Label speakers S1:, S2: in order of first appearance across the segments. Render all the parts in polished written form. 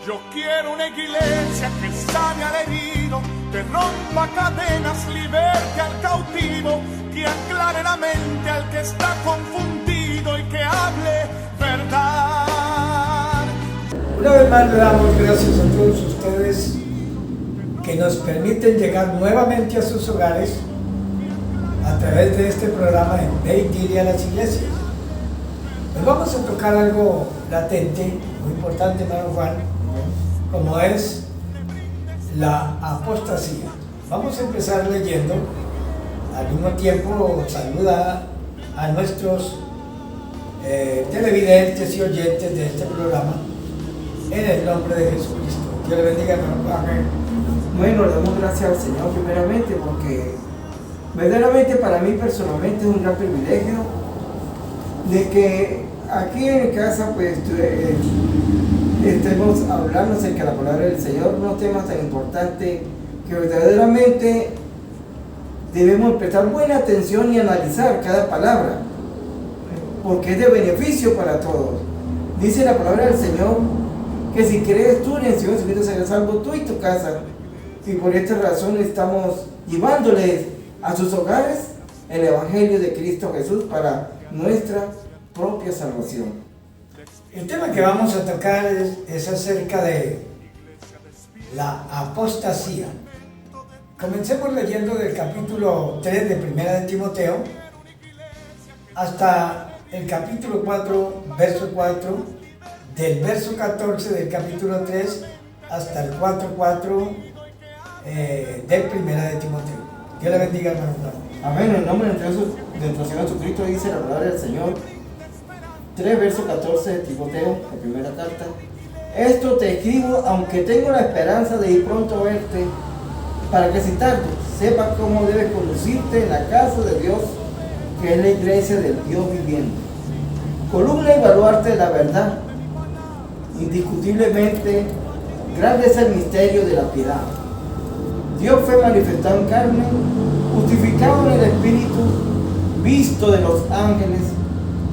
S1: Yo quiero una iglesia que sane al herido, que rompa cadenas, liberte al cautivo, que aclare la mente al que está confundido y que hable verdad.
S2: Una vez más le damos gracias a todos ustedes que nos permiten llegar nuevamente a sus hogares a través de este programa en Ve y dile a las iglesias. Hoy vamos a tocar algo latente, muy importante, hermano Juan, como es la apostasía. Vamos a empezar leyendo, al mismo tiempo saluda a nuestros televidentes y oyentes de este programa en el nombre de Jesucristo. Dios le bendiga, hermano Juan. Amén.
S3: Bueno, le damos gracias al Señor primeramente porque verdaderamente para mí personalmente es un gran privilegio de que aquí en casa pues estemos hablando acerca de la palabra del Señor, unos temas tan importantes que verdaderamente debemos prestar buena atención y analizar cada palabra porque es de beneficio para todos. Dice la palabra del Señor que si crees tú en el Señor Jesucristo serás salvo tú y tu casa, y por esta razón estamos llevándoles a sus hogares el Evangelio de Cristo Jesús para nuestra propia salvación.
S2: El tema que vamos a tocar es acerca de la apostasía. Comencemos leyendo del capítulo 3 de Primera de Timoteo hasta el capítulo 4, verso 4, del verso 14 del capítulo 3 hasta el 4:4 de Primera de Timoteo. Dios le bendiga, hermano.
S3: Amén. En el nombre de nuestro Señor Jesucristo dice la palabra del Señor. 3 verso 14 de Timoteo, la primera carta. Esto te escribo aunque tengo la esperanza de ir pronto a verte, para que si tarde sepas cómo debes conducirte en la casa de Dios, que es la iglesia del Dios viviente. Columna y baluarte de la verdad. Indiscutiblemente, grande es el misterio de la piedad. Dios fue manifestado en carne, justificado en el Espíritu, visto de los ángeles,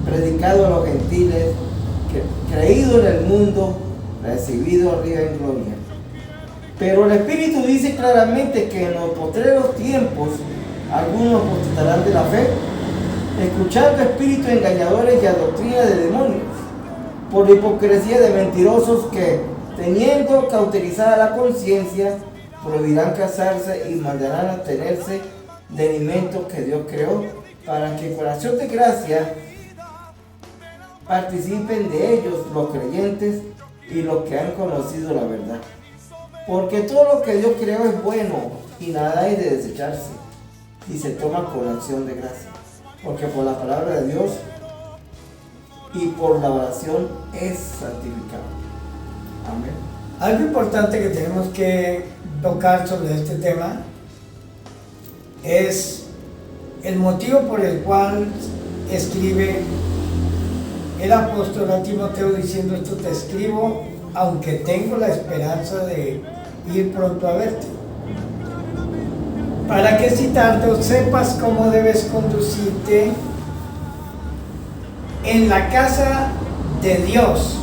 S3: predicado a los gentiles, creído en el mundo, recibido arriba en gloria. Pero el Espíritu dice claramente que en los postreros tiempos algunos apostatarán de la fe, escuchando espíritus engañadores y a doctrina de demonios, por la hipocresía de mentirosos que, teniendo cauterizada la conciencia, prohibirán casarse y mandarán a abstenerse de alimentos que Dios creó, para que con acción de gracia participen de ellos los creyentes y los que han conocido la verdad. Porque todo lo que Dios creó es bueno y nada hay de desecharse, y se toma con acción de gracia. Porque por la palabra de Dios y por la oración es santificado. Amén.
S2: Algo importante que tenemos que tocar sobre este tema es el motivo por el cual escribe el apóstol a Timoteo diciendo: esto te escribo aunque tengo la esperanza de ir pronto a verte, para que si tardo sepas cómo debes conducirte en la casa de Dios,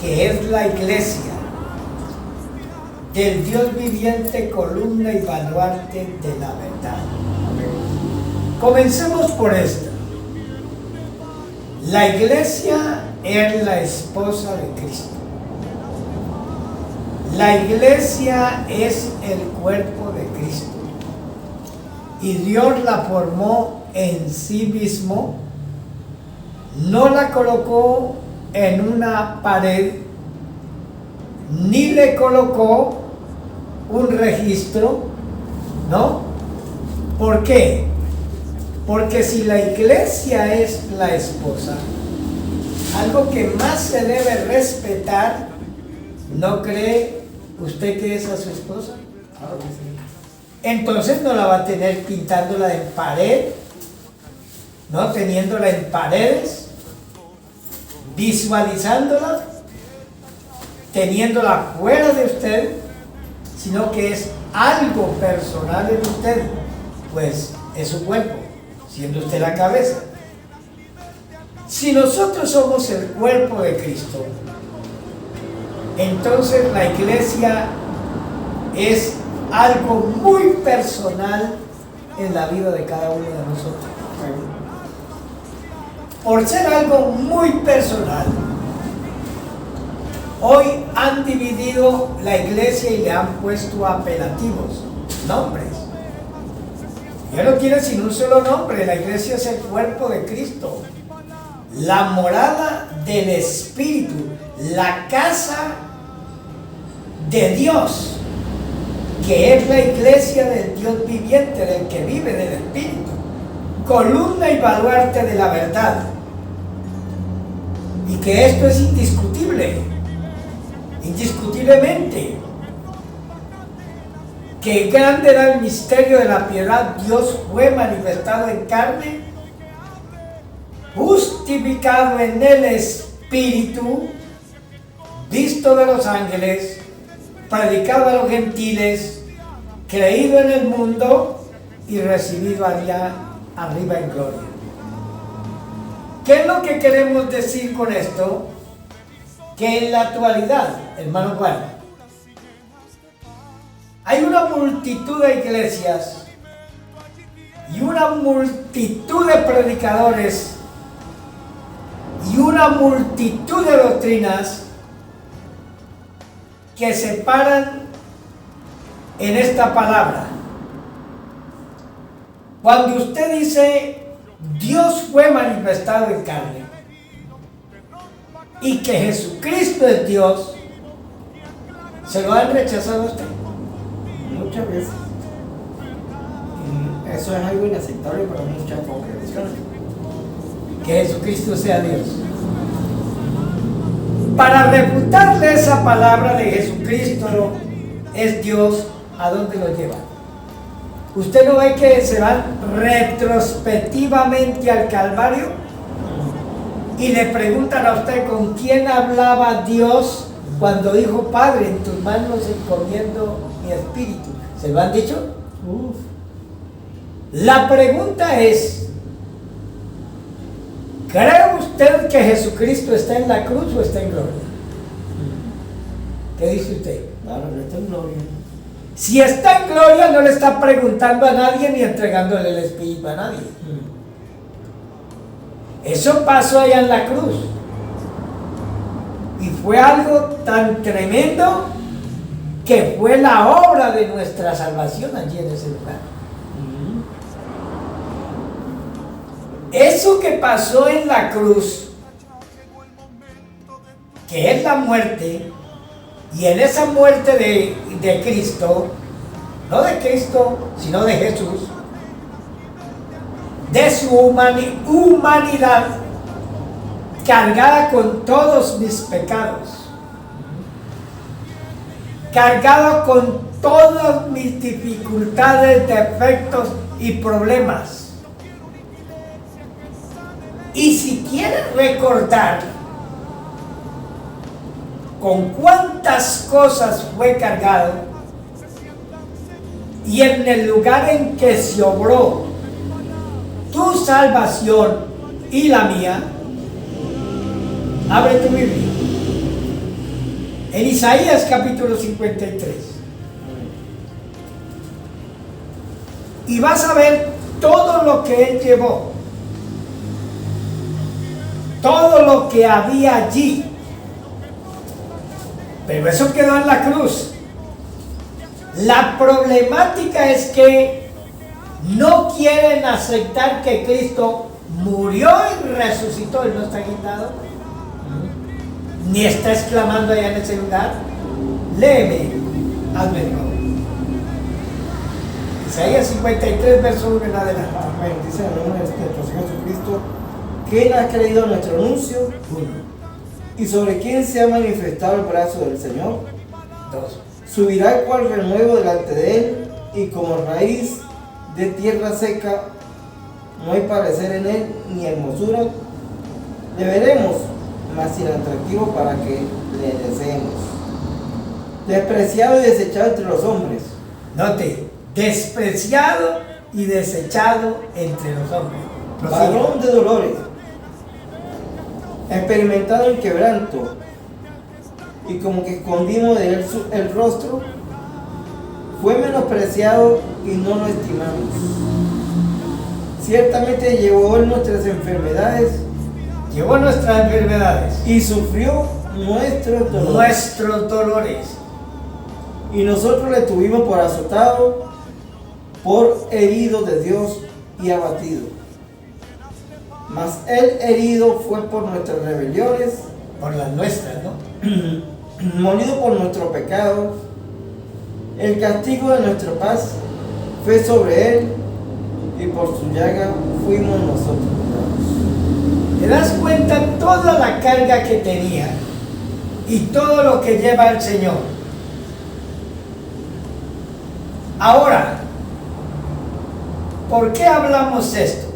S2: que es la iglesia del Dios viviente, columna y baluarte de la verdad. Comencemos por esto. La iglesia es la esposa de Cristo. La iglesia es el cuerpo de Cristo. Y Dios la formó en sí mismo. No la colocó en una pared, ni le colocó un registro, ¿no? ¿Por qué? Porque si la iglesia es la esposa, algo que más se debe respetar, ¿no cree usted que es a su esposa?
S3: Claro que sí.
S2: Entonces no la va a tener pintándola en pared, ¿no? Teniéndola en paredes, visualizándola, teniéndola fuera de usted, sino que es algo personal en usted, pues es su cuerpo, siendo usted la cabeza. Si nosotros somos el cuerpo de Cristo, entonces la iglesia es algo muy personal en la vida de cada uno de nosotros. Por ser algo muy personal, hoy han dividido la iglesia y le han puesto apelativos, nombres. Ya no tiene sino un solo nombre. La iglesia es el cuerpo de Cristo, la morada del Espíritu, la casa de Dios, que es la iglesia del Dios viviente, del que vive, del Espíritu, columna y baluarte de la verdad. Y que esto es indiscutible, indiscutiblemente, que grande era el misterio de la piedad. Dios fue manifestado en carne, justificado en el Espíritu, visto de los ángeles, predicado a los gentiles, creído en el mundo y recibido allá arriba en gloria. ¿Qué es lo que queremos decir con esto? Que en la actualidad, hermano Juan, hay una multitud de iglesias y una multitud de predicadores y una multitud de doctrinas que se paran en esta palabra. Cuando usted dice Dios fue manifestado en carne y que Jesucristo es Dios, ¿se lo han rechazado a usted?
S3: Muchas veces. Y eso es algo inaceptable para muchas congregaciones.
S2: Que Jesucristo sea Dios. Para refutarle esa palabra de Jesucristo es Dios, ¿a dónde lo lleva? ¿Usted no ve que se van retrospectivamente al Calvario? Y le preguntan a usted con quién hablaba Dios cuando dijo: Padre, en tus manos encomiendo mi espíritu. ¿Se lo han dicho? La pregunta es: ¿cree usted que Jesucristo está en la cruz o está en gloria? ¿Qué dice usted?
S3: Claro, no está en gloria.
S2: Si está en gloria, no le está preguntando a nadie ni entregándole el espíritu a nadie. Eso pasó allá en la cruz. Y fue algo tan tremendo que fue la obra de nuestra salvación allí en ese lugar. Eso que pasó en la cruz, que es la muerte, y en esa muerte de Cristo, no de Cristo, sino de Jesús, de su humanidad, cargada con todos mis pecados, cargado con todas mis dificultades, defectos y problemas. Y si quieren recordar con cuántas cosas fue cargado y en el lugar en que se obró tu salvación y la mía, abre tu Biblia en Isaías capítulo 53 y vas a ver todo lo que él llevó, todo lo que había allí. Pero eso quedó en la cruz. La problemática es que no quieren aceptar que Cristo murió y resucitó. Él no está guindado, ni está exclamando allá en ese lugar. Léeme, hazme el favor. Isaías 53, verso 1 en adelante.
S3: Amén. Dice el nombre de nuestro Señor Jesucristo: ¿quién ha creído nuestro anuncio?
S2: 1.
S3: ¿Y sobre quién se ha manifestado el brazo del Señor?
S2: 2.
S3: Subirá cual renuevo delante de él, y como raíz de tierra seca, no hay parecer en él ni hermosura. Le veremos, mas sin atractivo para que le deseemos. Despreciado y desechado entre los hombres.
S2: Note, despreciado y desechado entre los hombres.
S3: Varón de dolores, experimentado en quebranto, y como que escondimos de él el rostro, fue menospreciado y no lo estimamos. Ciertamente llevó él nuestras enfermedades y sufrió nuestros dolores. Y nosotros le tuvimos por azotado, por herido de Dios y abatido. Mas él herido fue por nuestras rebeliones,
S2: por las nuestras, ¿no?
S3: molido por nuestro pecado. El castigo de nuestra paz fue sobre él, y por su llaga fuimos nosotros curados.
S2: ¿Te das cuenta toda la carga que tenía y todo lo que lleva el Señor? Ahora, ¿por qué hablamos esto?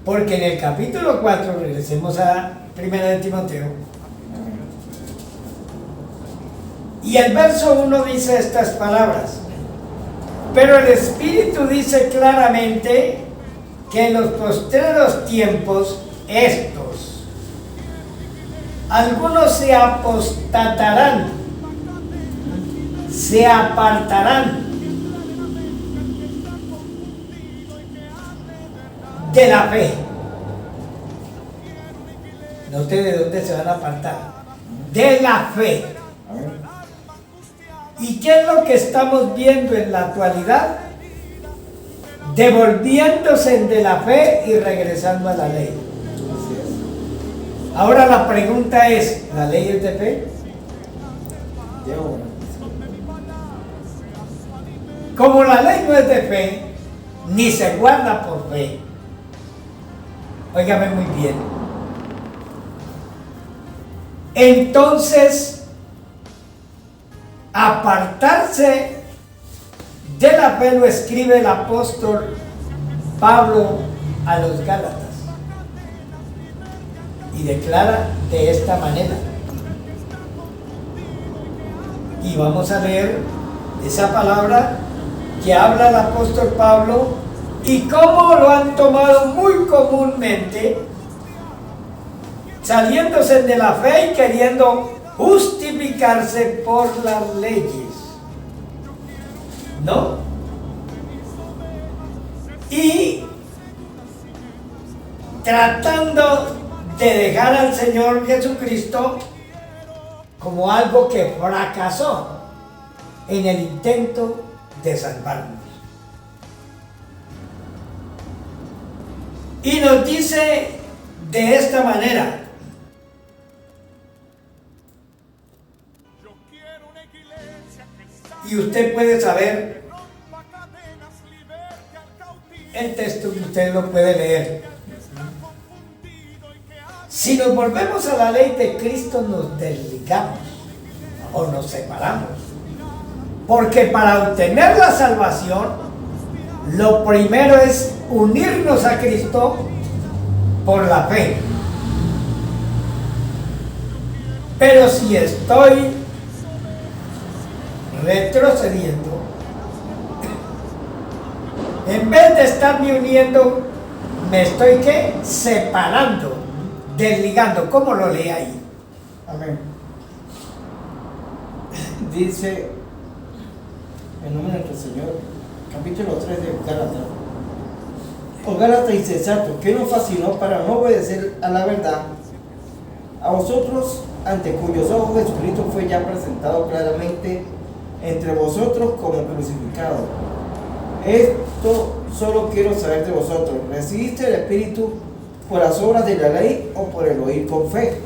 S2: Porque en el capítulo 4, regresemos a 1 de Timoteo, y el verso 1 dice estas palabras: pero el Espíritu dice claramente que en los postreros tiempos algunos se apostatarán, se apartarán de la fe. No sé de dónde se van a apartar. De la fe. ¿Y qué es lo que estamos viendo en la actualidad? Devolviéndose de la fe y regresando a la ley. Ahora la pregunta es, ¿la ley es de fe? Como la ley no es de fe, ni se guarda por fe. Óigame muy bien. Entonces, apartarse de la fe lo escribe el apóstol Pablo a los Gálatas y declara de esta manera. Y vamos a leer esa palabra que habla el apóstol Pablo y cómo lo han tomado muy comúnmente, saliéndose de la fe y queriendo justificarse por las leyes, ¿no? Y tratando de dejar al Señor Jesucristo como algo que fracasó en el intento de salvarnos. Y nos dice de esta manera: y usted puede saber el texto, que usted lo puede leer. Si nos volvemos a la ley de Cristo, nos desligamos o nos separamos. Porque para obtener la salvación, lo primero es unirnos a Cristo por la fe. Pero si estoy retrocediendo, en vez de estarme uniendo, me estoy ¿qué? Separando, desligando. ¿Cómo lo lee ahí?
S3: Amén. Dice en nombre de nuestro Señor, capítulo 3 de Gálatas: oh Gálatas insensatos, ¿qué nos fascinó para no obedecer a la verdad? A vosotros, ante cuyos ojos Jesucristo fue ya presentado claramente entre vosotros como crucificado. Esto solo quiero saber de vosotros: ¿recibiste el Espíritu por las obras de la ley o por el oír con fe?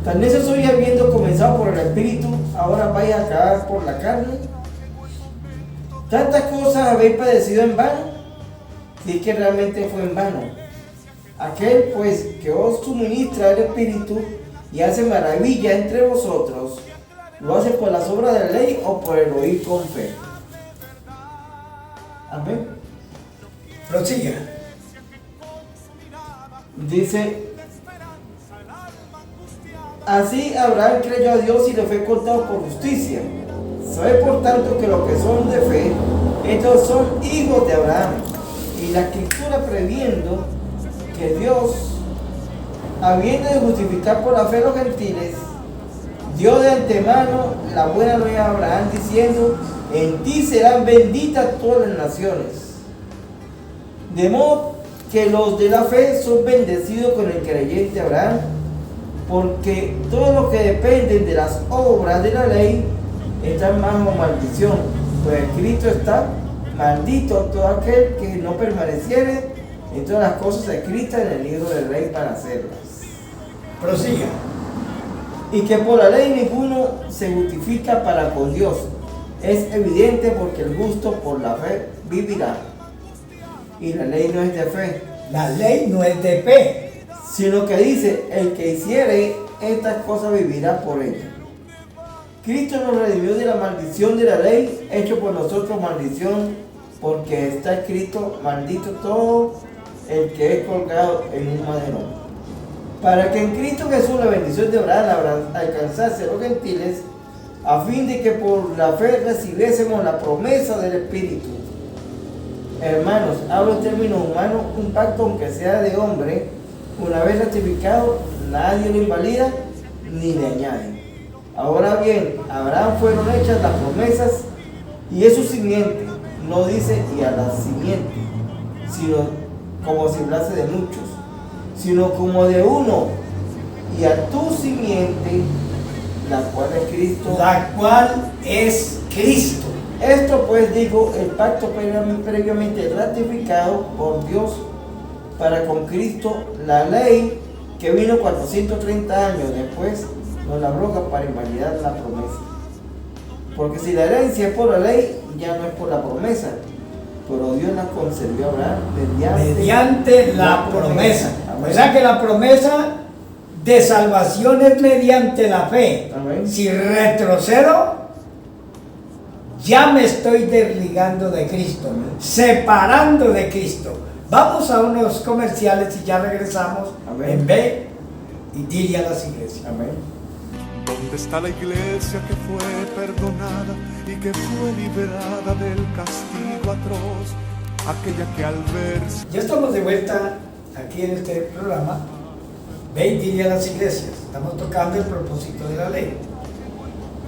S3: Tan necio soy, habiendo comenzado por el Espíritu, ahora vais a acabar por la carne. Tantas cosas habéis padecido en vano, si es que realmente fue en vano. Aquel pues que os suministra el Espíritu y hace maravilla entre vosotros, ¿lo hace por las obras de la ley o por el oír con fe? Amén.
S2: Prosiga.
S3: Dice: así Abraham creyó a Dios y le fue contado por justicia. Sabe por tanto que los que son de fe, estos son hijos de Abraham. Y la Escritura, previendo que Dios habiendo de justificar por la fe a los gentiles, dio de antemano la buena nueva a Abraham, diciendo: en ti serán benditas todas las naciones. De modo que los de la fe son bendecidos con el creyente Abraham, porque todos los que dependen de las obras de la ley están bajo maldición, pues escrito está: maldito todo aquel que no permaneciere en todas las cosas escritas en el libro del rey para hacerlas.
S2: Prosiga.
S3: Y que por la ley ninguno se justifica para con Dios. Es evidente, porque el justo por la fe vivirá. Y la ley no es de fe,
S2: La ley no es de fe.
S3: sino que dice: el que hiciere estas cosas vivirá por ellas. Cristo nos redimió de la maldición de la ley, hecho por nosotros maldición, porque está escrito: maldito todo el que es colgado en un madero. Para que en Cristo Jesús la bendición de Abraham alcanzase a los gentiles, a fin de que por la fe recibiésemos la promesa del Espíritu. Hermanos, hablo en términos humanos: un pacto, aunque sea de hombre, una vez ratificado, nadie lo invalida ni le añade. Ahora bien, a Abraham fueron hechas las promesas, y es su simiente. No dice y a la simiente, sino como si hablase de muchos, sino como de uno, y a tu simiente, la cual es Cristo.
S2: La cual es Cristo.
S3: Esto pues digo, el pacto previamente ratificado por Dios para con Cristo, la ley que vino 430 años después, nos la abroga para invalidar la promesa. Porque si la herencia es por la ley, ya no es por la promesa, pero Dios la concedió a Abraham
S2: mediante la promesa. O sea que la promesa de salvación es mediante la fe.
S3: Amén.
S2: Si retrocedo, ya me estoy desligando de Cristo, separando de Cristo. Vamos a unos comerciales y ya regresamos.
S3: Amén.
S2: En Ve y dile a las iglesias.
S3: Amén.
S1: ¿Dónde está la iglesia que fue perdonada y que fue liberada del castigo atroz? Aquella que al verse
S2: Ya estamos de vuelta aquí en este programa. Ve y dile a las iglesias. Estamos tocando el propósito de la ley.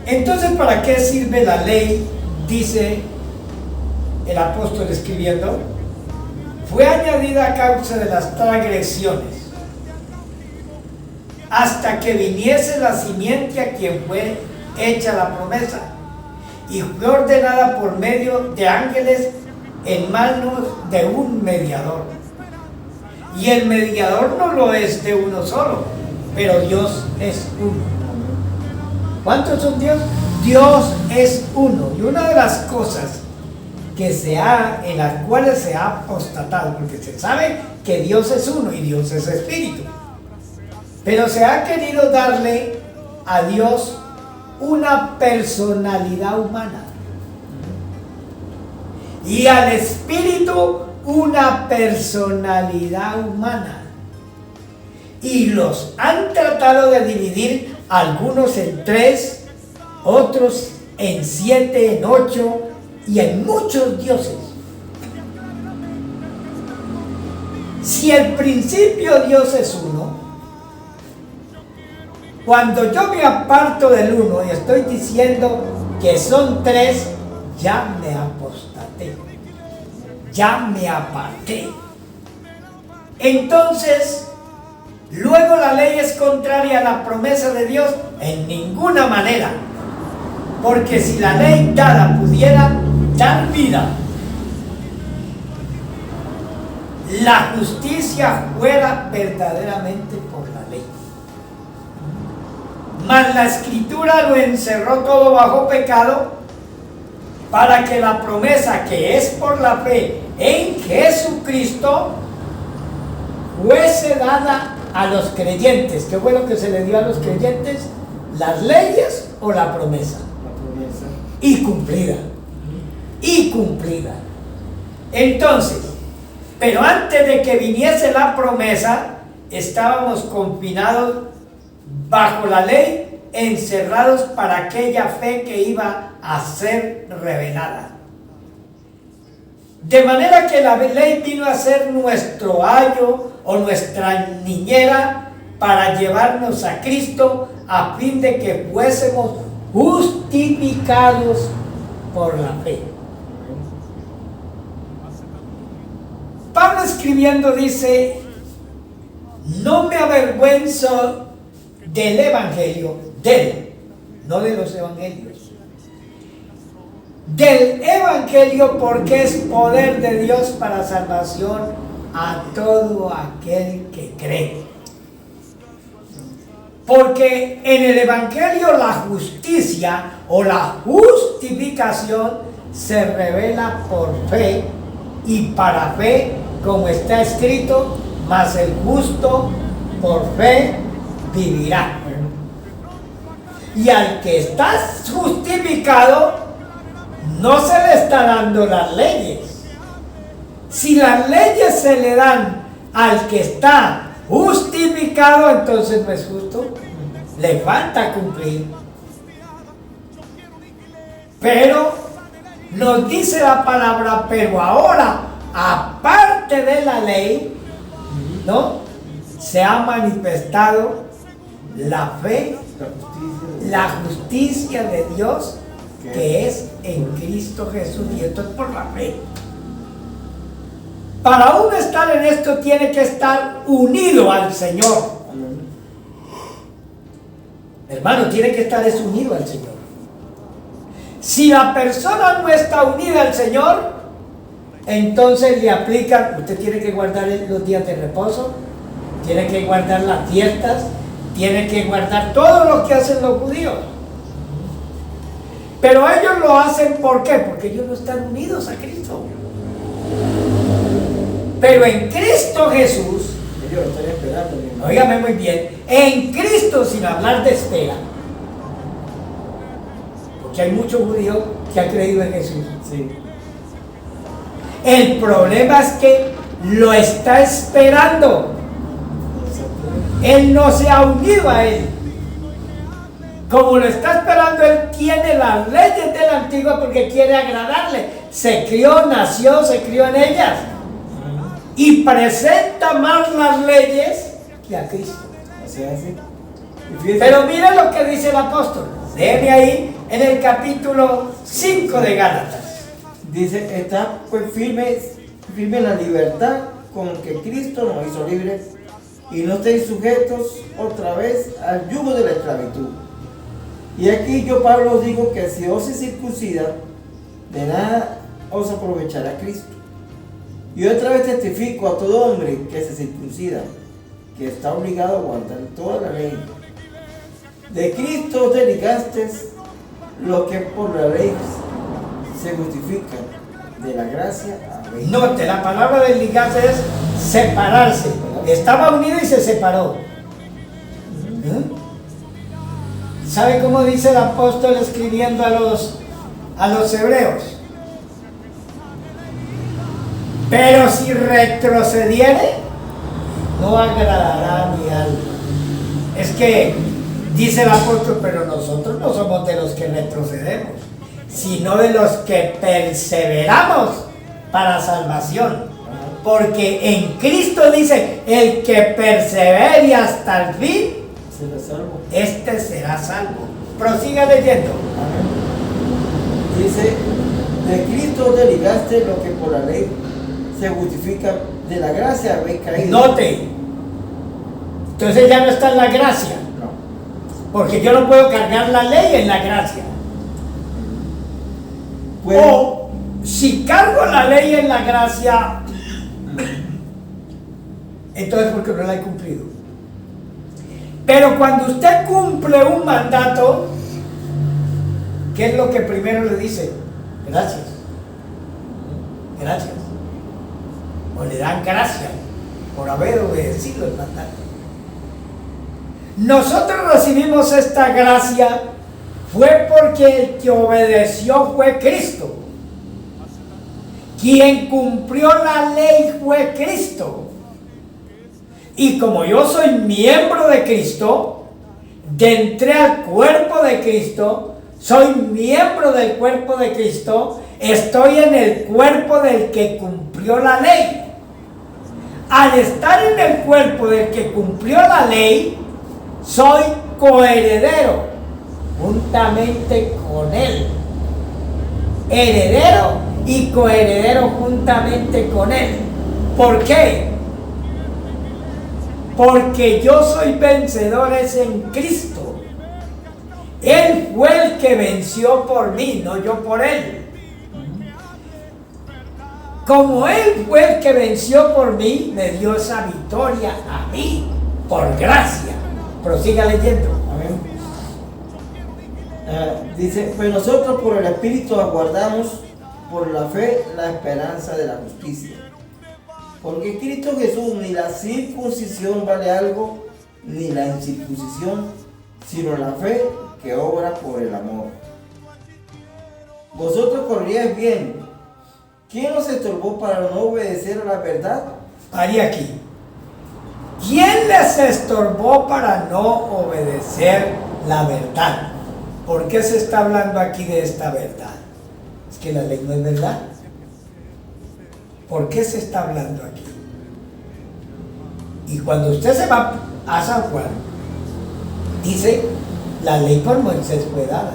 S2: Entonces, ¿para qué sirve la ley? Dice el apóstol escribiendo: fue añadida a causa de las transgresiones, hasta que viniese la simiente a quien fue hecha la promesa, y fue ordenada por medio de ángeles en manos de un mediador. Y el mediador no lo es de uno solo, pero Dios es uno. ¿Cuántos son Dios? Dios es uno. Y una de las cosas en las cuales se ha apostatado, porque se sabe que Dios es uno y Dios es espíritu, pero se ha querido darle a Dios una personalidad humana y al espíritu una personalidad humana, y los han tratado de dividir, algunos en 3, otros en 7, en 8 y en muchos dioses. Si el principio Dios es uno, cuando yo me aparto del uno y estoy diciendo que son 3, ya me apostaté, ya me aparté. Entonces, luego la ley es contraria a la promesa de Dios en ninguna manera, porque si la ley dada pudiera dar vida, la justicia fuera verdaderamente por la ley. Mas la Escritura lo encerró todo bajo pecado, para que la promesa que es por la fe en Jesucristo fuese dada a los creyentes. ¿Qué fue lo que se le dio a los creyentes? ¿Las leyes o la promesa?
S3: La promesa.
S2: Y cumplida. Y cumplida. Entonces, pero antes de que viniese la promesa, estábamos confinados bajo la ley, encerrados para aquella fe que iba a ser revelada. De manera que la ley vino a ser nuestro ayo o nuestra niñera para llevarnos a Cristo a fin de que fuésemos justificados por la fe. Pablo escribiendo dice: no me avergüenzo del evangelio, no de los evangelios, del evangelio, porque es poder de Dios para salvación a todo aquel que cree. Porque en el evangelio la justicia o la justificación se revela por fe y para fe, como está escrito: mas el justo por fe vivirá. Y al que está justificado no se le está dando las leyes. Si las leyes se le dan al que está justificado, entonces no es justo, le falta cumplir. Pero nos dice la palabra: pero ahora, aparte de la ley, ¿no?, se ha manifestado la fe, la justicia de Dios, que es en Cristo Jesús, y esto es por la fe. Para uno estar en esto tiene que estar unido al Señor. Hermano, tiene que estar unido al Señor. Si la persona no está unida al Señor, entonces le aplican: usted tiene que guardar los días de reposo, tiene que guardar las fiestas, tiene que guardar todo lo que hacen los judíos. Pero ellos lo hacen, ¿por qué? Porque ellos no están unidos a Cristo. Pero en Cristo Jesús,
S3: ellos están esperando.
S2: óigame muy bien, en Cristo, sin hablar de espera, porque hay muchos judíos que han creído en Jesús.
S3: Sí.
S2: El problema es que lo está esperando. Él no se ha unido a Él. Como lo está esperando, Él tiene las leyes de la antigua porque quiere agradarle. Se crió, nació, se crió en ellas. Y presenta más las leyes que a Cristo. Pero mira lo que dice el apóstol. Léeme ahí en el capítulo 5 de Gálatas.
S3: Dice: está pues firme en la libertad con que Cristo nos hizo libres, y no estéis sujetos otra vez al yugo de la esclavitud. Y aquí yo, Pablo, os digo que si os se circuncida, de nada os aprovechará Cristo. Y otra vez testifico a todo hombre que se circuncida, que está obligado a aguantar toda la ley. De Cristo os dedicasteis, lo que por la ley se justifica, de la gracia a ley.
S2: Note, la palabra desligarse es separarse. Estaba unido y se separó. ¿Sabe cómo dice el apóstol escribiendo a los hebreos? Pero si retrocediere, no agradará a mi alma. Es que dice el apóstol: pero nosotros no somos de los que retrocedemos, sino de los que perseveramos para salvación. Porque en Cristo dice: el que persevere hasta el fin,
S3: será salvo.
S2: Este será salvo. Prosiga leyendo.
S3: Dice: de Cristo os desligaste, lo que por la ley se justifica, de la gracia habéis caído.
S2: Note, entonces ya no está en la gracia.
S3: No.
S2: Porque yo no puedo cargar la ley en la gracia.
S3: Pues,
S2: O si cargo la ley en la gracia, entonces porque no la he cumplido. Pero cuando usted cumple un mandato, ¿qué es lo que primero le dice? Gracias. Gracias. O le dan gracias por haber obedecido el mandato. Nosotros recibimos esta gracia fue porque el que obedeció fue Cristo. Quien cumplió la ley fue Cristo. Y como yo soy miembro de Cristo, entré al cuerpo de Cristo, soy miembro del cuerpo de Cristo, estoy en el cuerpo del que cumplió la ley. al estar en el cuerpo del que cumplió la ley, soy coheredero juntamente con él. Heredero y coheredero juntamente con él. ¿Por qué? Porque yo soy vencedor es en Cristo. Él fue el que venció por mí, no yo por él. Como él fue el que venció por mí, me dio esa victoria a mí, por gracia. Prosiga leyendo.
S3: Amén. Dice, pues nosotros por el Espíritu aguardamos por la fe la esperanza de la justicia. Porque en Cristo Jesús ni la circuncisión vale algo, ni la incircuncisión, sino la fe que obra por el amor. Vosotros corríais bien. ¿Quién os estorbó para no obedecer a la verdad?
S2: Pare aquí. ¿Quién les estorbó para no obedecer la verdad? ¿Por qué se está hablando aquí de esta verdad? ¿Es que la ley no es verdad? ¿Por qué se está hablando aquí? Y cuando usted se va a San Juan, dice, la ley por Moisés fue dada,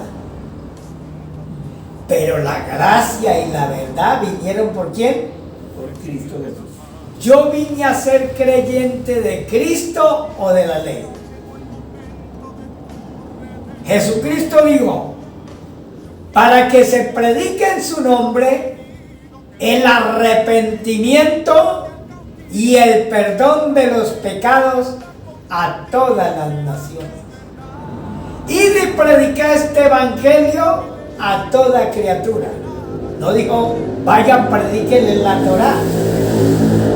S2: pero la gracia y la verdad vinieron ¿por quién?
S3: Por Cristo Jesús.
S2: Yo vine a ser creyente de Cristo o de la ley. Jesucristo dijo, para que se predique en su nombre el arrepentimiento y el perdón de los pecados a todas las naciones. Y de predicar este evangelio a toda criatura. No dijo, vayan, predíquenle la Torá.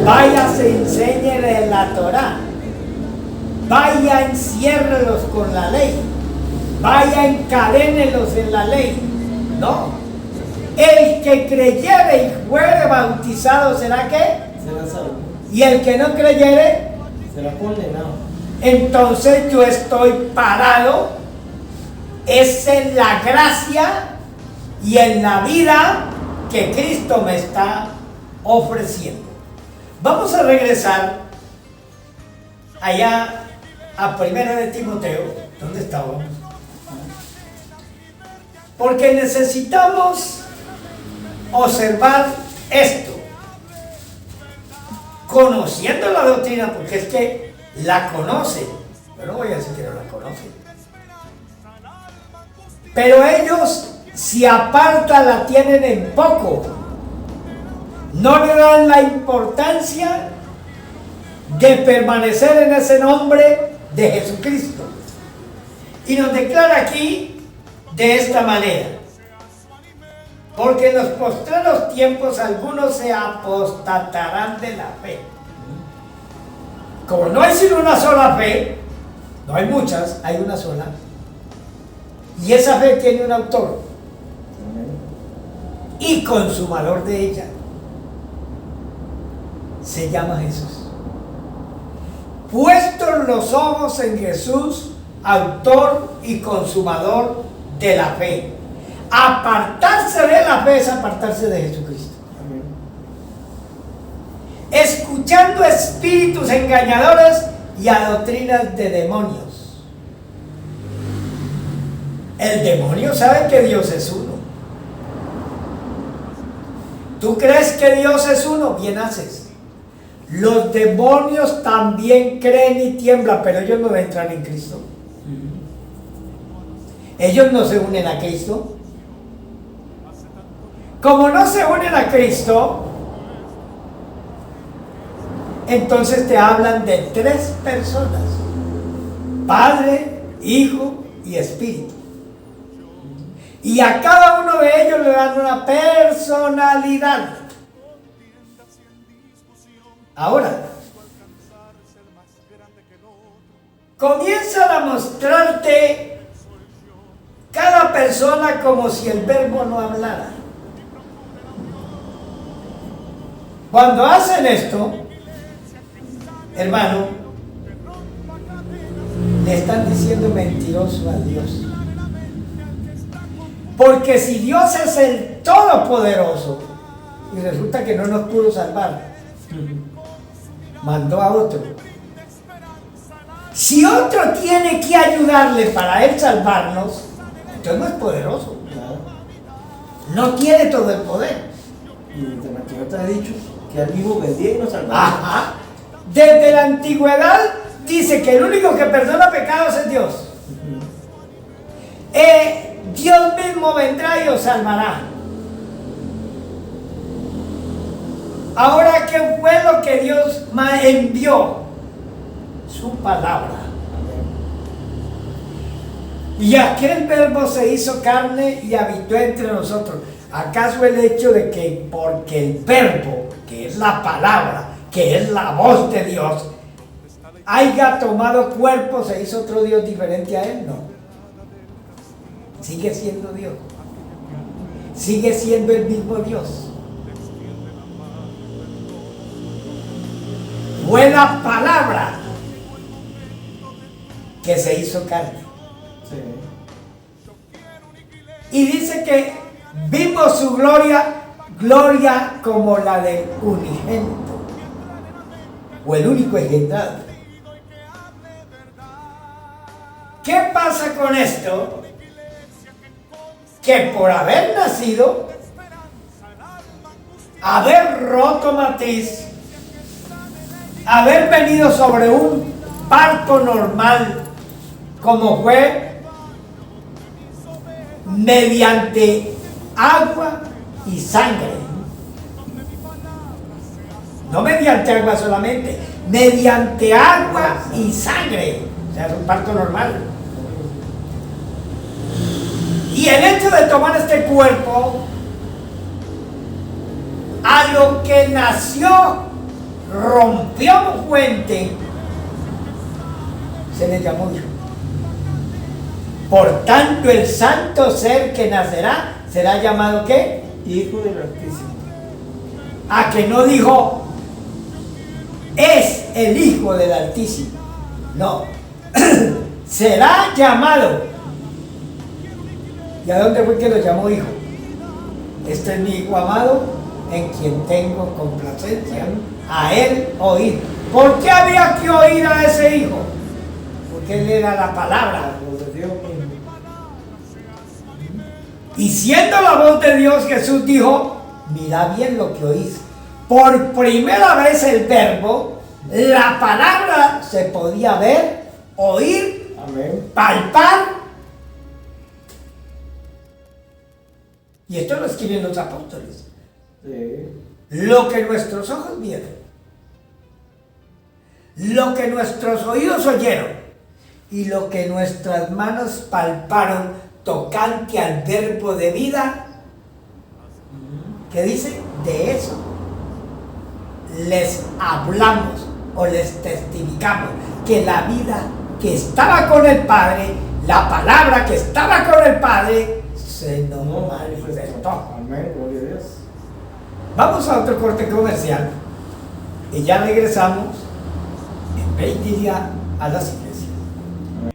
S2: Váyase, enséñenle la Torá. Vaya, enciérrelos con la ley. Vaya, encadénelos en la ley. No. El que creyere y fuere bautizado, ¿será qué?
S3: Será salvo.
S2: Y el que no creyere,
S3: Será condenado.
S2: entonces yo estoy parado, es en la gracia y en la vida que Cristo me está ofreciendo. Vamos a regresar allá a 1 de Timoteo. ¿Dónde estábamos? Porque necesitamos observar esto, conociendo la doctrina, porque es que la conocen. Yo no voy a decir que no la conocen, pero ellos, si aparta, la tienen en poco. No le dan la importancia de permanecer en ese nombre de Jesucristo. Y nos declara aquí de esta manera: porque en los postreros tiempos algunos se apostatarán de la fe. Como no hay sino una sola fe, no hay muchas, hay una sola. Y esa fe tiene un autor y consumador de ella. Se llama Jesús. Puestos los ojos en Jesús, autor y consumador de la fe. Apartarse de la fe es apartarse de Jesucristo. Escuchando espíritus engañadores y a doctrinas de demonios. El demonio sabe que Dios es uno. ¿Tú crees que Dios es uno? Bien haces. Los demonios también creen y tiemblan, pero ellos no entran en Cristo. Ellos no se unen a Cristo. Como no se unen a Cristo, entonces te hablan de tres personas: Padre, Hijo y Espíritu. Y a cada uno de ellos le dan una personalidad. Ahora, comienzan a mostrarte cada persona como si el verbo no hablara. Cuando hacen esto, hermano, le están diciendo mentiroso a Dios. Porque si Dios es el Todopoderoso y resulta que no nos pudo salvar, mandó a otro. Si otro tiene que ayudarle para él salvarnos, entonces no es poderoso. No tiene todo el poder.
S3: Y desde la antigüedad te ha dicho que al mismo vendía y nos salvaba.
S2: Ajá. Desde la antigüedad dice que el único que perdona pecados es Dios. Dios mismo vendrá y os salvará. Ahora, ¿qué fue lo que Dios envió? Su palabra. Y aquel verbo se hizo carne y habitó entre nosotros. ¿Acaso el hecho de que porque el verbo, que es la palabra, que es la voz de Dios, haya tomado cuerpo, se hizo otro Dios diferente a él? No. Sigue siendo Dios. Sigue siendo el mismo Dios. Fue la palabra que se hizo carne.
S3: Sí.
S2: Y dice que vimos su gloria, gloria como la del unigénito, o el único engendrado. ¿Qué pasa con esto? Que por haber nacido, haber roto matriz, haber venido sobre un parto normal, como fue mediante agua y sangre, no mediante agua solamente, mediante agua y sangre, o sea, es un parto normal. Y el hecho de tomar este cuerpo, a lo que nació, rompió un fuente, se le llamó hijo. Por tanto, el santo ser que nacerá será llamado ¿qué?
S3: Hijo del Altísimo.
S2: A que no dijo es el Hijo del Altísimo. No. Será llamado. ¿Y a dónde fue que lo llamó hijo? Este es mi hijo amado, en quien tengo complacencia. A él oír. ¿Por qué había que oír a ese hijo? Porque él era la palabra. Y siendo la voz de Dios, Jesús dijo, mira bien lo que oís. Por primera vez el verbo, la palabra se podía ver, oír,
S3: amén,
S2: palpar. Y esto lo escriben los apóstoles.
S3: sí.
S2: Lo que nuestros ojos vieron, lo que nuestros oídos oyeron y lo que nuestras manos palparon tocante al verbo de vida, ¿qué dice? De eso les hablamos o les testificamos, que la vida que estaba con el Padre, la palabra que estaba con el Padre, se nos manifestó.
S3: Amén, gloria a Dios.
S2: Vamos a otro corte comercial y ya regresamos en Bendiga a las iglesias.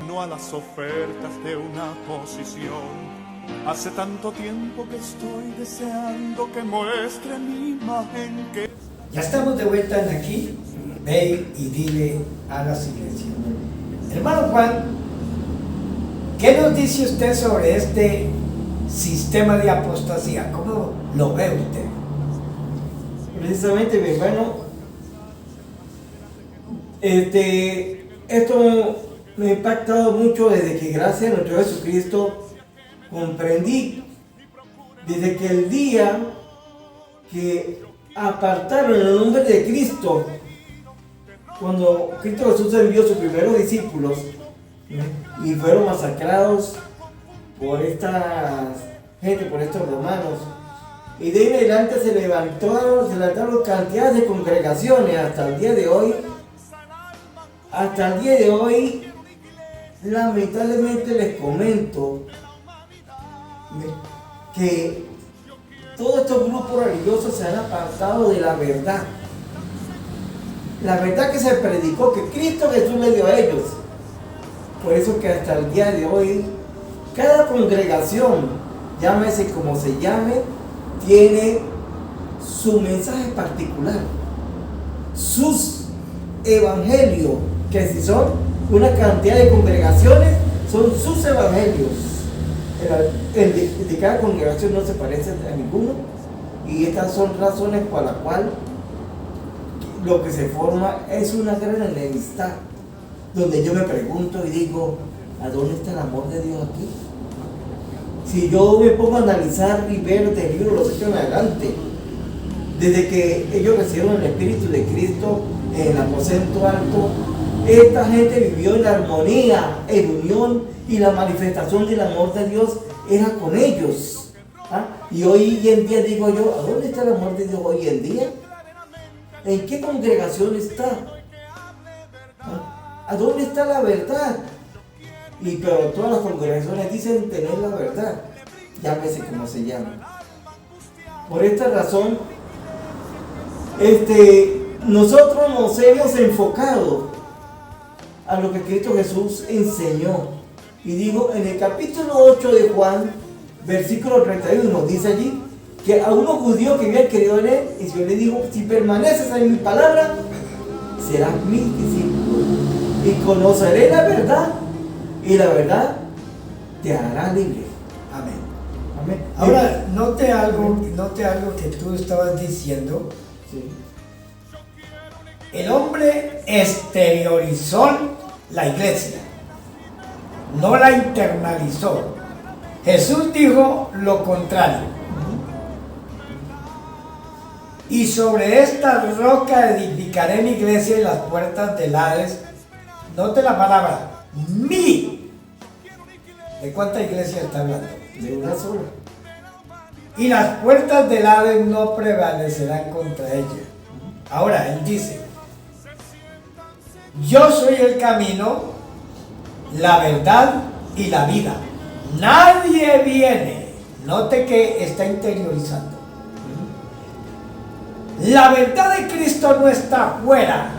S1: No a las ofertas de una posición. Hace tanto tiempo que estoy deseando que muestre mi imagen que...
S2: Ya estamos de vuelta en aquí. Ve y dile a las iglesias. Hermano Juan, ¿qué nos dice usted sobre este sistema de apostasía? ¿Cómo lo ve usted?
S3: Precisamente, mi hermano, esto me ha impactado mucho desde que gracias a nuestro Jesucristo comprendí, desde que el día que apartaron el nombre de Cristo, cuando Cristo Jesús envió a sus primeros discípulos y fueron masacrados por esta gente, por estos romanos, y de ahí en adelante se levantaron cantidades de congregaciones hasta el día de hoy. Hasta el día de hoy, lamentablemente les comento que todos estos grupos religiosos se han apartado de la verdad. La verdad que se predicó, que Cristo Jesús le dio a ellos. Por eso que hasta el día de hoy, cada congregación, llámese como se llame, tiene su mensaje particular, sus evangelio, que si son una cantidad de congregaciones, son sus evangelios. El de cada congregación no se parece a ninguno, y estas son razones por las cuales lo que se forma es una gran enemistad, donde yo me pregunto y digo, ¿a dónde está el amor de Dios aquí? Si yo me pongo a analizar y ver del libro de los Hechos en adelante, desde que ellos recibieron el Espíritu de Cristo en el aposento alto, esta gente vivió en armonía, en unión, y la manifestación del amor de Dios era con ellos. ¿Ah? Y hoy en día digo yo, ¿a dónde está el amor de Dios hoy en día? ¿En qué congregación está? ¿Ah? ¿A dónde está la verdad? Pero todas las congregaciones dicen tener la verdad, llámese como se llama. Por esta razón, nosotros nos hemos enfocado a lo que Cristo Jesús enseñó. Y digo, en el capítulo 8 de Juan, versículo 31, dice allí que a unos judíos que habían creído en él, y yo le digo, si permaneces en mi palabra, serás mi discípulo, y conoceré la verdad, y la verdad te hará libre.
S2: Amén.
S3: Amén.
S2: Ahora, note algo que tú estabas diciendo.
S3: Sí.
S2: El hombre exteriorizó la iglesia, no la internalizó. Jesús dijo lo contrario. Y sobre esta roca edificaré mi iglesia, y las puertas del Hades, note la palabra, mi. ¿De cuánta iglesia está hablando?
S3: De una sola.
S2: Y las puertas del Hades no prevalecerán contra ella. Ahora, él dice, yo soy el camino, la verdad y la vida. Nadie viene. Note que está interiorizando. La verdad de Cristo no está fuera.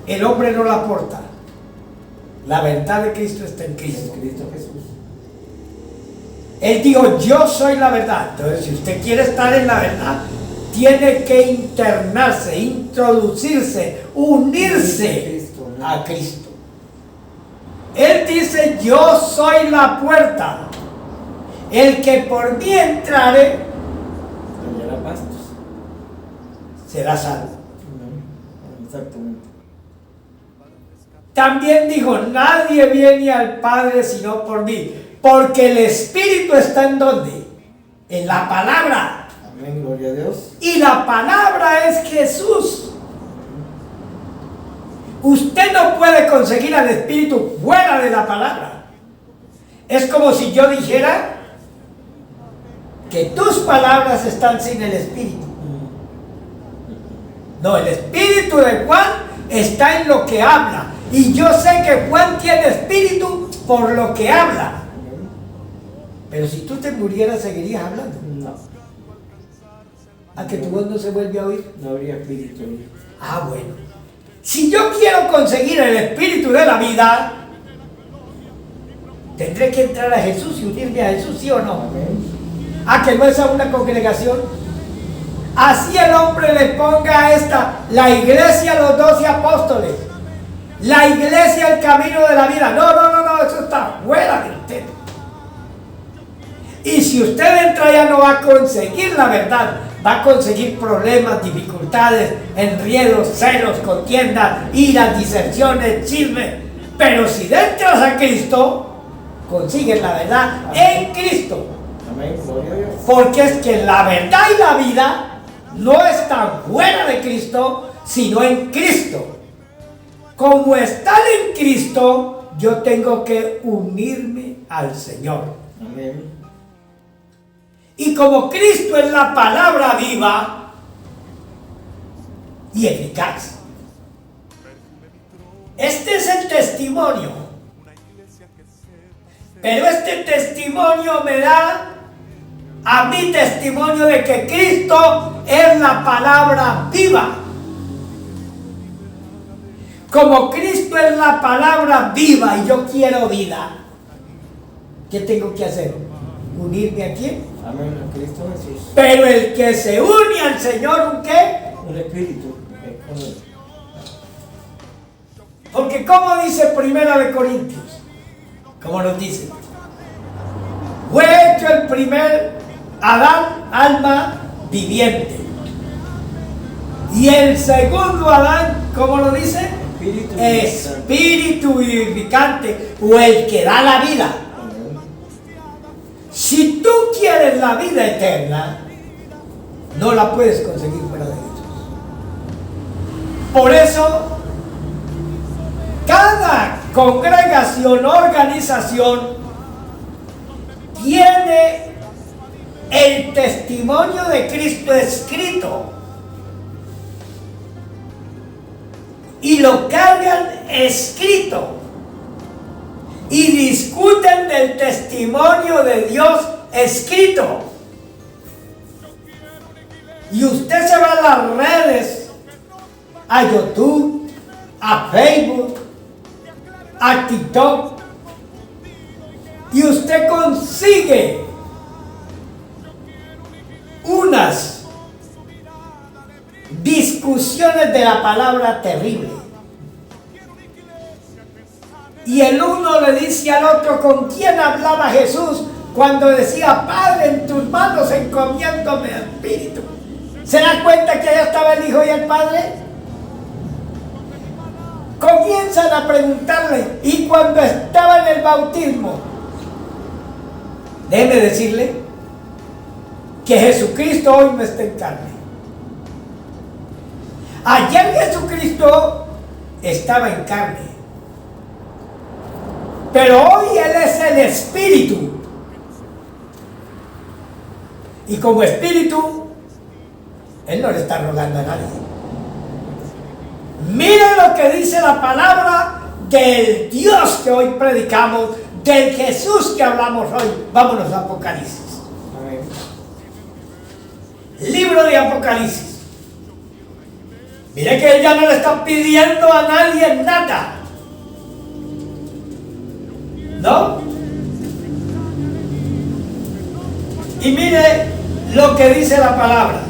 S2: El hombre no la aporta. La verdad de Cristo está en Cristo.
S3: En Cristo Jesús.
S2: Él dijo, yo soy la verdad. Entonces, si usted quiere estar en la verdad, tiene que internarse, introducirse, unirse a Cristo. Él dice, yo soy la puerta. El que por mí entrare, será salvo.
S3: Exactamente.
S2: También dijo, nadie viene al Padre sino por mí, porque el Espíritu está en ¿dónde? En la palabra.
S3: Amén, gloria a Dios.
S2: Y la palabra es Jesús. Usted no puede conseguir al Espíritu fuera de la palabra. Es como si yo dijera que tus palabras están sin el Espíritu. No, el Espíritu de Juan está en lo que habla. Y yo sé que Juan tiene espíritu por lo que habla. Pero si tú te murieras, ¿seguirías hablando?
S3: No.
S2: ¿A que tu voz no se vuelve a oír?
S3: No habría espíritu.
S2: Ah, bueno. Si yo quiero conseguir el espíritu de la vida, tendré que entrar a Jesús y unirme a Jesús, ¿sí o no?
S3: Amén.
S2: ¿A que no es a una congregación? Así el hombre le ponga a esta, la iglesia, los 12 apóstoles, la iglesia, el camino de la vida. No, eso está fuera de usted. Y si usted entra ya no va a conseguir la verdad, va a conseguir problemas, dificultades, enredos, celos, contiendas, iras, disensiones, chismes. Pero si entras a Cristo, consigues la verdad en Cristo.
S3: Amén, gloria a Dios.
S2: Porque es que la verdad y la vida no están fuera de Cristo, sino en Cristo. Como están en Cristo, yo tengo que unirme al Señor.
S3: Amén.
S2: Y como Cristo es la palabra viva y eficaz, este es el testimonio. Pero este testimonio me da a mí testimonio de que Cristo es la palabra viva. Como Cristo es la palabra viva y yo quiero vida, ¿qué tengo que hacer? ¿Unirme a quién?
S3: Amén, a Cristo Jesús.
S2: Pero el que se une al Señor, ¿un qué?
S3: Un espíritu.
S2: Porque como dice Primera de Corintios, como nos dice, fue hecho el primer Adán, alma viviente. Y el segundo Adán, ¿cómo lo dice? Espíritu vivificante, o el que da la vida. Si tú quieres la vida eterna, no la puedes conseguir fuera de Jesús. Por eso, cada congregación, organización, tiene el testimonio de Cristo escrito y lo cargan escrito y discuten del testimonio de Dios escrito. Y usted se va a las redes, a YouTube, a Facebook, a TikTok, y usted consigue unas discusiones de la palabra terrible. Y el uno le dice al otro con quién hablaba Jesús cuando decía: Padre, en tus manos encomiendo mi espíritu. ¿Se da cuenta que allá estaba el Hijo y el Padre? Comienzan a preguntarle, y cuando estaba en el bautismo, déjeme decirle que Jesucristo hoy no está en carne. Ayer Jesucristo estaba en carne, pero hoy Él es el Espíritu. Y como Espíritu, Él no le está rogando a nadie. Miren lo que dice la palabra del Dios que hoy predicamos, del Jesús que hablamos hoy. Vámonos a Apocalipsis.
S3: Amén.
S2: Libro de Apocalipsis. Mire que Él ya no le está pidiendo a nadie nada, ¿no? Y mire lo que dice la palabra,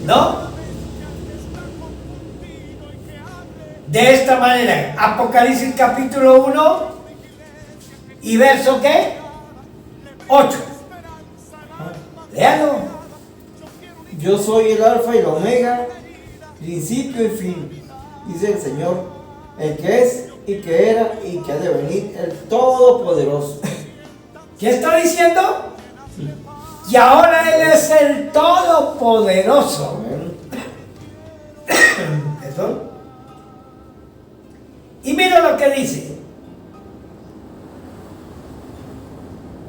S2: ¿no? De esta manera, Apocalipsis capítulo 1 y verso ¿qué? 8. Léalo.
S3: Yo soy el alfa y el omega, principio y fin, dice el Señor, el que es y que era y que ha de venir, el Todopoderoso.
S2: ¿Qué está diciendo? Y ahora Él es el Todopoderoso.
S3: Amén.
S2: ¿Eso? Y mira lo que dice: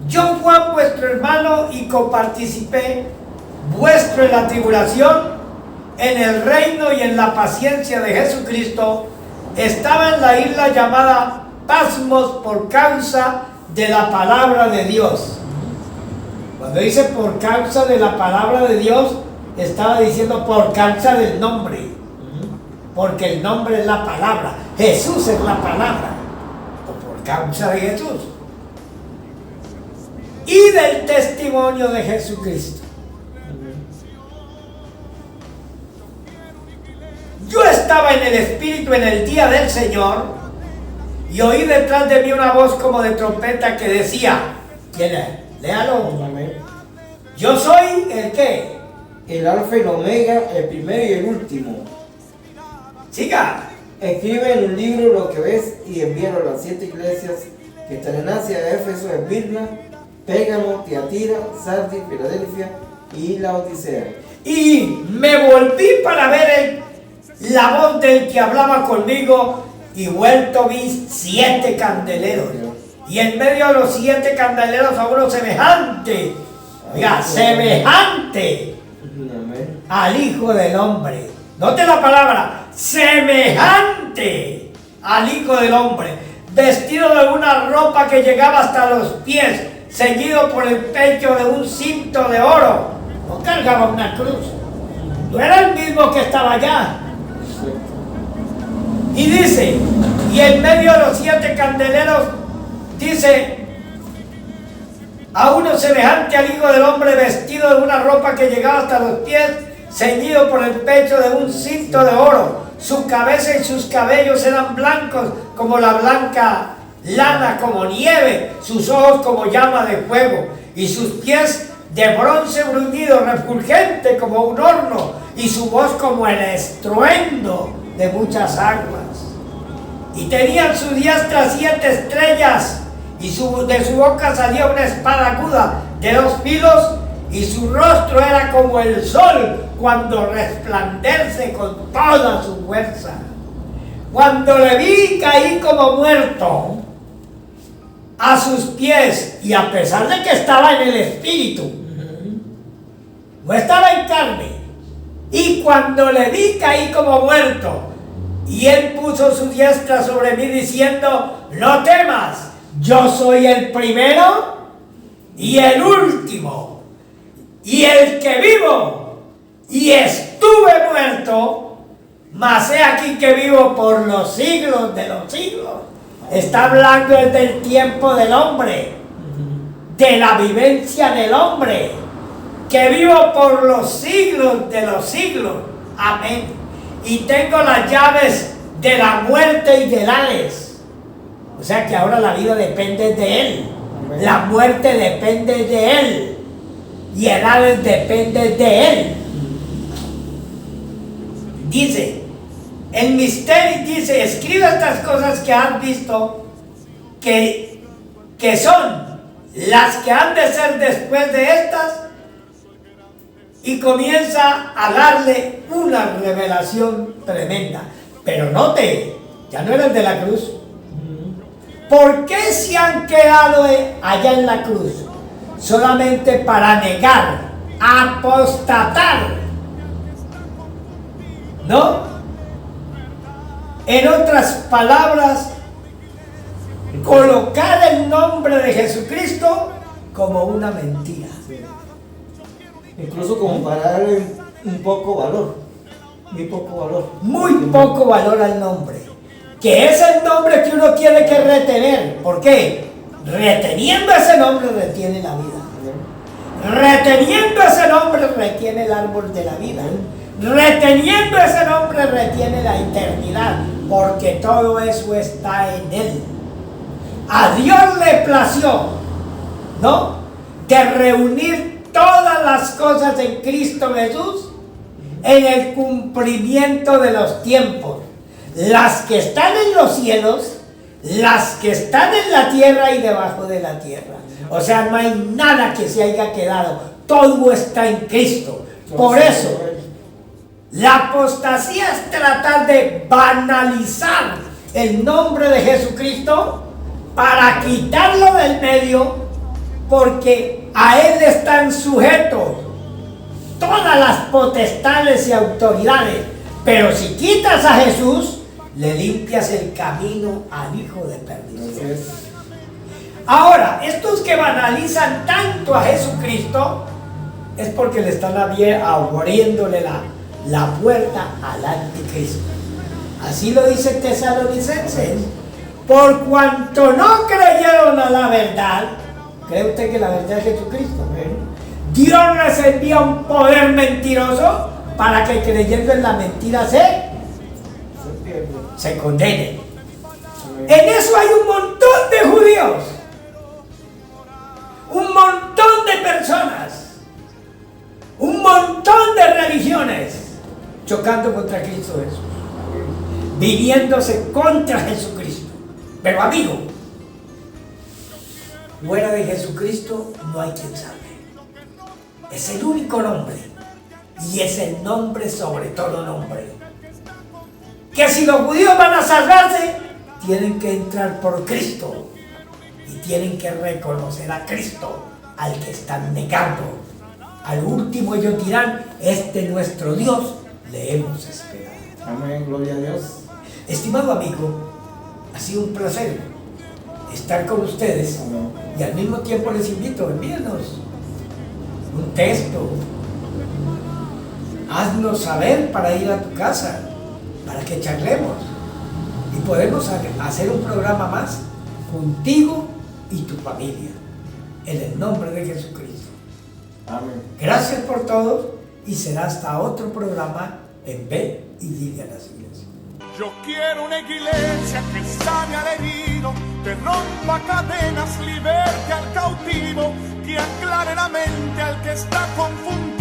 S2: yo, Juan, vuestro hermano, y coparticipé vuestro en la tribulación, en el reino y en la paciencia de Jesucristo, estaba en la isla llamada Pasmos por causa de la palabra de Dios. Cuando dice por causa de la palabra de Dios, estaba diciendo por causa del nombre. Porque el nombre es la palabra, Jesús es la palabra, o por causa de Jesús. Y del testimonio de Jesucristo. Yo estaba en el Espíritu en el día del Señor, y oí detrás de mí una voz como de trompeta que decía, ¿quién es? Léalo.
S3: Amén.
S2: Yo soy el ¿qué?
S3: El alfa y el omega, el primero y el último.
S2: Siga.
S3: Escribe en un libro lo que ves y envíalo a las 7 iglesias que están en Asia: Éfeso, Esmirna, Pérgamo, Tiatira, Sardis, Filadelfia y la Odisea.
S2: Y me volví para ver la voz del que hablaba conmigo, y vuelto vi 7 candeleros. Y en medio de los 7 candeleros a uno semejante, oiga, semejante
S3: Amén.
S2: al Hijo del Hombre. Note la palabra, semejante al Hijo del Hombre, vestido de una ropa que llegaba hasta los pies, ceñido por el pecho de un cinto de oro. No cargaba una cruz, no era el mismo que estaba allá. Y dice, y en medio de los 7 candeleros, dice, a uno semejante al Hijo del Hombre, vestido de una ropa que llegaba hasta los pies, ceñido por el pecho de un cinto de oro. su cabeza y sus cabellos eran blancos como la blanca lana, como nieve, sus ojos como llama de fuego, y sus pies de bronce bruñido, refulgente como un horno, y su voz como el estruendo de muchas aguas. Y tenía en su diestra 7 estrellas, y de su boca salía una espada aguda de 2 filos, y su rostro era como el sol cuando resplandece con toda su fuerza. Cuando le vi, caí como muerto a sus pies, y a pesar de que estaba en el espíritu, no estaba en carne, y cuando le vi, caí como muerto. Y él puso su diestra sobre mí diciendo: no temas, yo soy el primero y el último, y el que vivo, y estuve muerto, mas he aquí que vivo por los siglos de los siglos. Está hablando del tiempo del hombre, de la vivencia del hombre, que vivo por los siglos de los siglos. Amén. Y tengo las llaves de la muerte y del Hades. O sea que ahora la vida depende de él. Amén. La muerte depende de él. Y el Hades depende de él. Dice, el misterio dice: escribe estas cosas que has visto, que son las que han de ser después de estas. Y comienza a darle una revelación tremenda. Pero note, ya no era el de la cruz. ¿Por qué se han quedado allá en la cruz? Solamente para negar, apostatar, ¿no? En otras palabras, colocar el nombre de Jesucristo como una mentira.
S3: Incluso como para darle un poco valor, muy poco valor.
S2: Muy poco valor al nombre, que es el nombre que uno tiene que retener. ¿Por qué? Reteniendo ese nombre retiene la vida. Reteniendo ese nombre retiene el árbol de la vida. Reteniendo ese nombre retiene la eternidad, porque todo eso está en él. A Dios le plació, ¿no?, de reunir todas las cosas en Cristo Jesús en el cumplimiento de los tiempos, las que están en los cielos, las que están en la tierra y debajo de la tierra. O sea, no hay nada que se haya quedado, todo está en Cristo. Por eso, la apostasía es tratar de banalizar el nombre de Jesucristo para quitarlo del medio, porque a Él están sujetos todas las potestades y autoridades. Pero si quitas a Jesús, le limpias el camino al hijo de perdición. Ahora, estos que banalizan tanto a Jesucristo es porque le están abriéndole la puerta al anticristo. Así lo dice Tesalonicenses: por cuanto no creyeron a la verdad. ¿Cree usted que la verdad es Jesucristo? Dios les envía un poder mentiroso para que, creyendo en la mentira, se condenen. En eso hay un montón de judíos, un montón de personas, un montón de religiones chocando contra Cristo Jesús, viniéndose contra Jesucristo. Pero amigo, fuera de Jesucristo no hay quien salve. Es el único nombre, y es el nombre sobre todo nombre. Que si los judíos van a salvarse, tienen que entrar por Cristo y tienen que reconocer a Cristo, al que están negando. Al último ellos dirán: este nuestro Dios le hemos esperado.
S3: Amén, gloria a Dios.
S2: Estimado amigo, ha sido un placer estar con ustedes.
S3: Amén.
S2: Y al mismo tiempo les invito: envíenos un texto, haznos saber para ir a tu casa, para que charlemos y podemos hacer un programa más contigo y tu familia, en el nombre de Jesucristo.
S3: Amén.
S2: Gracias por todo, y será hasta otro programa en B y dile a las iglesias.
S1: Yo quiero una iglesia que sane al herido, que rompa cadenas, liberte al cautivo, que aclare la mente al que está confundido.